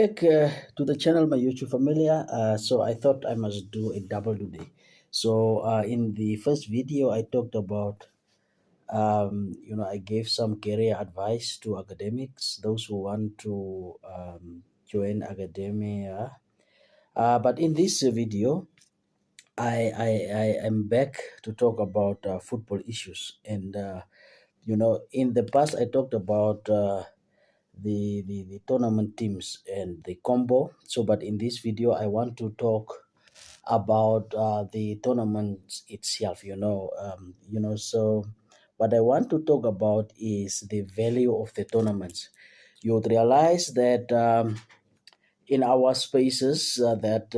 back to the channel, my YouTube familiar. So I thought I must do a double today. So in the first video, I talked about, I gave some career advice to academics, those who want to join academia. But in this video, I am back to talk about football issues. And, in the past, I talked about the tournament teams and the combo. So, but in this video, I want to talk about the tournament itself. So what I want to talk about is the value of the tournaments. You would realize that in our spaces that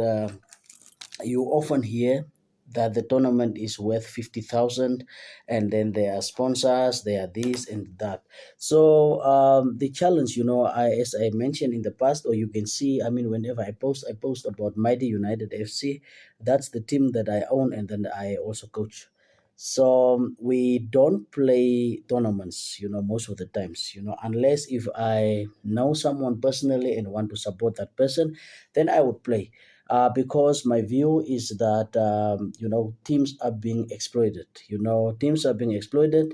you often hear that the tournament is worth 50,000, and then there are sponsors, there are this and that. So the challenge, as I mentioned in the past, or you can see, whenever I post about Mighty United FC. That's the team that I own, and then I also coach. So we don't play tournaments, most of the times, unless if I know someone personally and want to support that person, then I would play. Because my view is that teams are being exploited. Teams are being exploited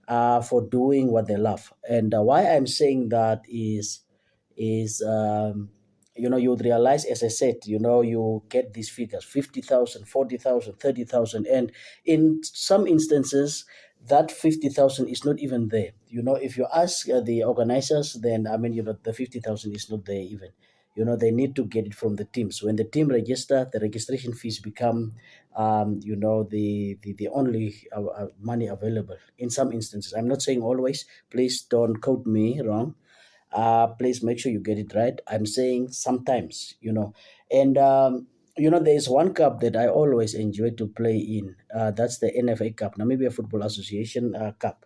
for doing what they love. And why I'm saying that is you would realize, as I said, you get these figures: 50,000, 40,000, 30,000, and in some instances that 50,000 is not even there. If you ask the organizers, then the 50,000 is not there even. They need to get it from the teams. When the team register, the registration fees become the only money available in some instances. I'm not saying always, please don't quote me wrong. Please make sure you get it right. I'm saying sometimes, and there's one cup that I always enjoy to play in. That's the NFA Cup, Namibia Football Association Cup,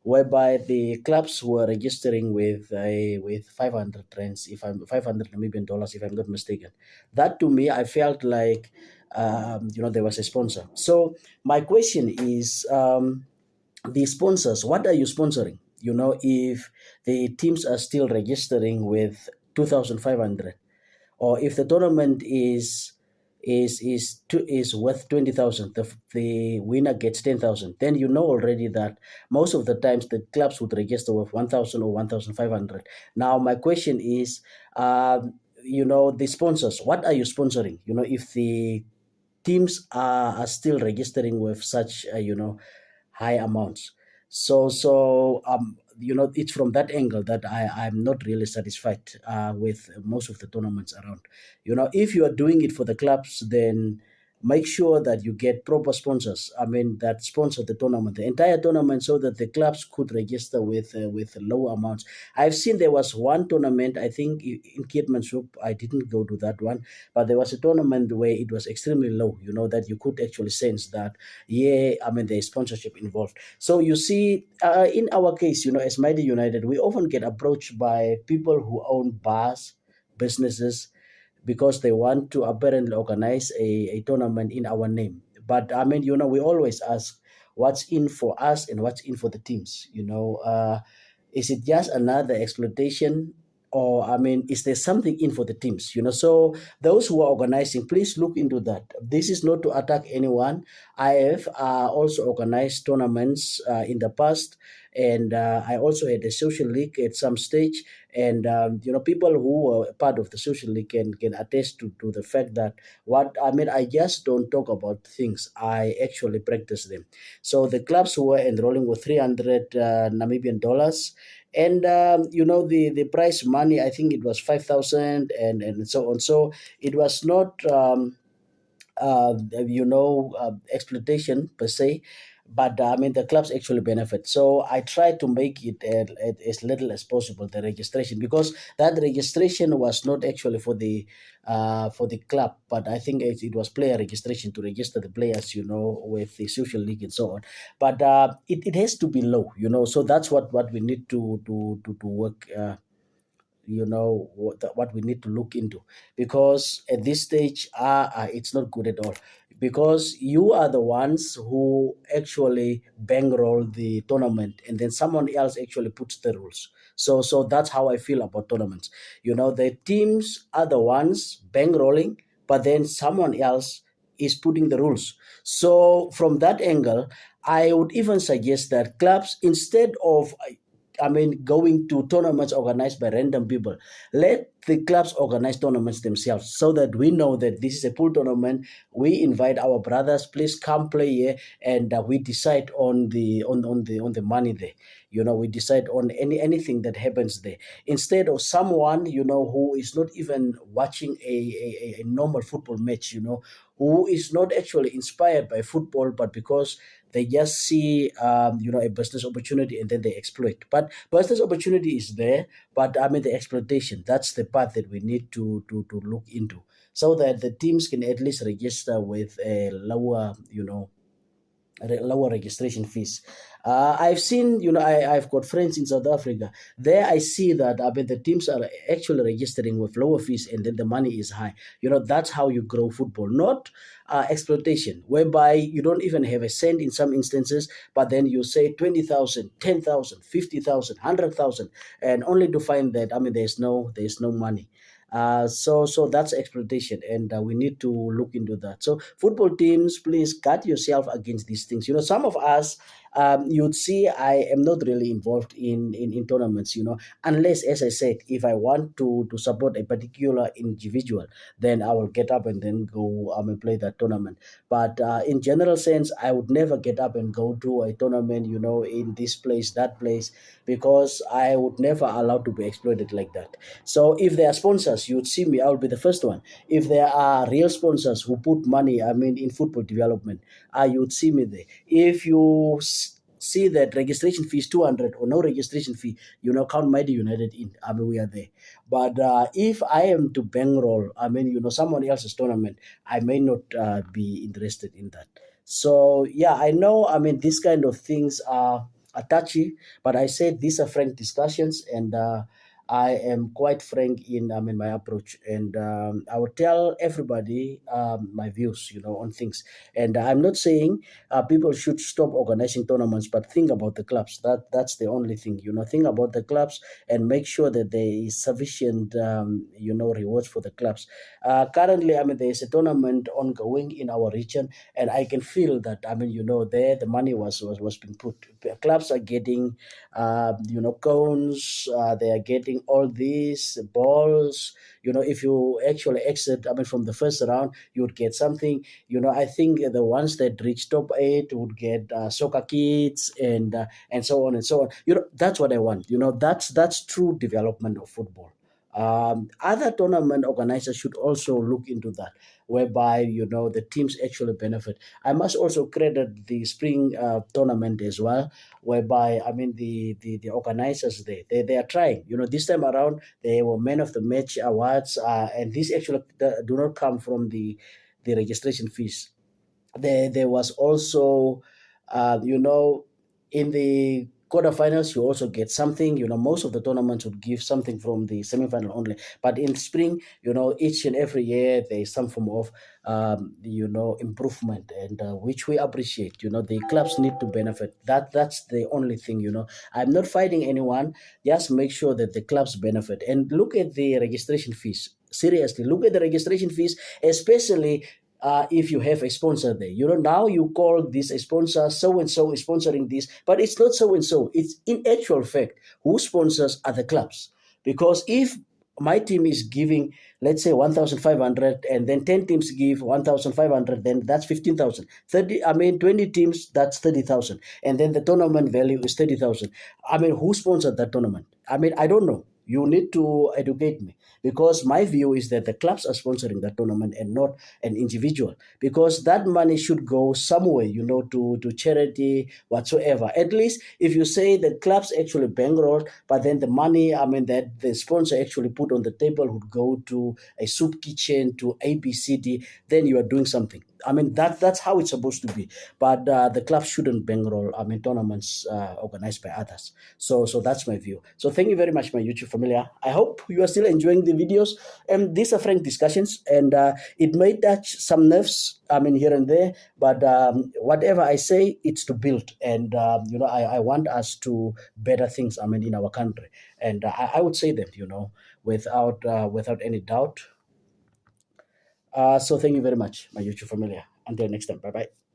whereby the clubs were registering with 500 rands, if I'm 500 Namibian dollars, if I'm not mistaken. That to me, I felt like there was a sponsor. So my question is, the sponsors, what are you sponsoring? If the teams are still registering with 2,500, or if the tournament is worth 20,000, the winner gets 10,000, then already that most of the times the clubs would register with 1,000 or 1,500. Now my question is, the sponsors, what are you sponsoring? If the teams are still registering with such high amounts. So it's from that angle that I'm not really satisfied with most of the tournaments around. If you are doing it for the clubs, then make sure that you get proper sponsors, that sponsor the tournament, the entire tournament, so that the clubs could register with low amounts. I've seen there was one tournament, I think in Keetmanshoop. I didn't go to that one, but there was a tournament where it was extremely low, that you could actually sense that, yeah, there's sponsorship involved. So you see, in our case, as Mighty United, we often get approached by people who own bars, businesses, because they want to apparently organize a tournament in our name. But we always ask, what's in for us and what's in for the teams? Is it just another exploitation? Or is there something in for the teams? So those who are organizing, please look into that. This is not to attack anyone. I have also organized tournaments in the past, and I also had a social league at some stage. And people who were part of the social league can attest to the fact that I just don't talk about things, I actually practice them. So the clubs who were enrolling with 300 Namibian dollars, and the prize money, I think it was 5,000, and so on. So it was not exploitation per se, but the clubs actually benefit. So I try to make it as little as possible, the registration, because that registration was not actually for the club, but I think it was player registration, to register the players, with the social league and so on. But it has to be low, so that's what we need to work, what we need to look into, because at this stage it's not good at all. because you are the ones who actually bankroll the tournament, and then someone else actually puts the rules. So that's how I feel about tournaments. The teams are the ones bankrolling, but then someone else is putting the rules. So from that angle, I would even suggest that clubs, instead of going to tournaments organized by random people, let the clubs organize tournaments themselves, so that we know that this is a pool tournament. We invite our brothers, please come play here, and we decide on the money there. We decide on anything that happens there, instead of someone who is not even watching a normal football match, who is not actually inspired by football, but because they just see a business opportunity, and then they exploit. But business opportunity is there, but the exploitation, that's the part that we need to look into, so that the teams can at least register with a lower registration fees. I've seen, I've got friends in South Africa. There, I see that the teams are actually registering with lower fees, and then the money is high. That's how you grow football, not exploitation, whereby you don't even have a cent in some instances, but then you say 20,000, 10,000, 50,000, 100,000, and only to find that there's no money. So that's exploitation, and we need to look into that. So football teams, please guard yourself against these things. Some of us, you'd see, I am not really involved in tournaments. Unless, as I said, if I want to support a particular individual, then I will get up and then go and play that tournament. But in general sense, I would never get up and go to a tournament, in this place, that place, because I would never allow to be exploited like that. So if there are sponsors, you'd see me, I will be the first one. If there are real sponsors who put money, in football development, you would see me there. If you see that registration fee is 200 or no registration fee, count Mighty United in. We are there. But if I am to bankroll, someone else's tournament, I may not be interested in that. So yeah, I know, these kind of things are touchy, but I said these are frank discussions, and I am quite frank in my approach, and I will tell everybody my views, on things. And I'm not saying people should stop organizing tournaments, but think about the clubs. That's the only thing, Think about the clubs and make sure that there is sufficient, rewards for the clubs. Currently, there is a tournament ongoing in our region, and I can feel that. There the money was being put. Clubs are getting cones. They are getting all these balls. If you actually exit, from the first round, you would get something. I think the ones that reach top 8 would get soccer kits, and so on and so on. That's what I want. That's true development of football. Other tournament organizers should also look into that, whereby the teams actually benefit. I must also credit the spring tournament as well, whereby the organizers, they are trying. This time around they were men of the match awards, and this actually do not come from the registration fees. There was also, in the quarterfinals, you also get something. Most of the tournaments would give something from the semifinal only, but in spring, each and every year there is some form of improvement, and which we appreciate. The clubs need to benefit. That's the only thing. I'm not fighting anyone. Just make sure that the clubs benefit, and look at the registration fees. Seriously, look at the registration fees, especially if you have a sponsor there. Now you call this a sponsor, so and so is sponsoring this, but it's not so and so. It's in actual fact, who sponsors are the clubs. Because if my team is giving, let's say, 1,500, and then 10 teams give 1,500, then that's 15,000. 20 teams, that's 30,000. And then the tournament value is 30,000. Who sponsored that tournament? I don't know. You need to educate me, because my view is that the clubs are sponsoring that tournament and not an individual, because that money should go somewhere, to charity whatsoever. At least if you say the clubs actually bankroll, but then the money that the sponsor actually put on the table would go to a soup kitchen, to ABCD, then you are doing something. I mean, that's how it's supposed to be. But the club shouldn't bankroll, I mean, tournaments organized by others. So that's my view. So thank you very much, my YouTube familia. I hope you are still enjoying the videos. And these are frank discussions, and it may touch some nerves, I mean, here and there. But whatever I say, it's to build, and I want us to better things, I mean, in our country. And I would say that, without any doubt. So thank you very much, my YouTube familia. Until next time, bye bye.